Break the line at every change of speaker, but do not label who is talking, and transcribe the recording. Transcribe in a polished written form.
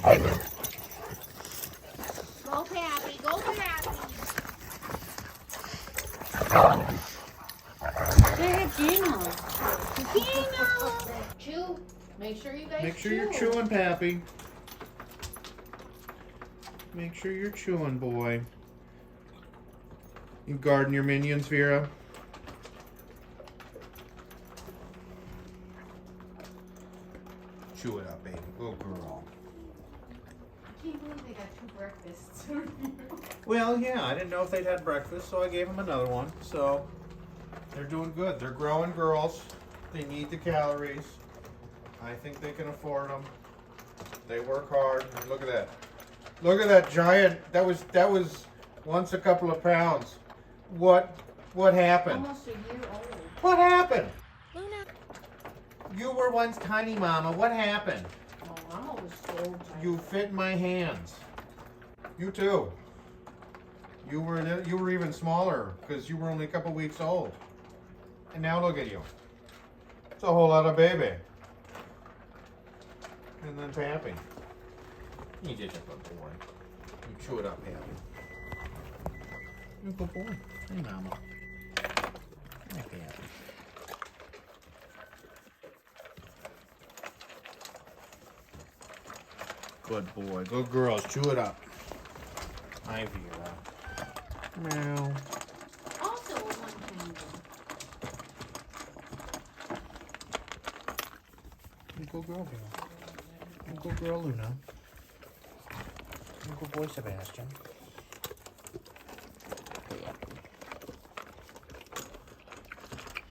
Go Pappy, go Pappy. Say Gino. Gino. Chew. Make sure you guys
Make sure
chew.
you're chewing, Pappy. Make sure you're chewing, boy. You guarding your minions, Vera? Chew it up, baby. Good girl.
I can't believe they got 2 breakfasts.
Well, yeah, I didn't know if they'd had breakfast, so I gave them another one. So they're doing good. They're growing girls. They need the calories. I think they can afford them. They work hard. And look at that. Look at that giant. That was once a couple of pounds. What happened?
Almost a year old.
What happened?
Luna.
You were once tiny, Mama. What happened?
Oh, Mama was so tired.
You fit in my hands. You too. You were even smaller because you were only a couple weeks old. And now look at you. It's a whole lot of baby. And then Pappy. You did a good boy. You chew it up, Pappy. You're a good boy. Hey, Mama. Hey, Pappy. Good boy. Good girls. Chew it up. Hi, Vera. Meow.
Also, one thing.
You good girl, Vera. You good girl, Luna. You good boy, Sebastian.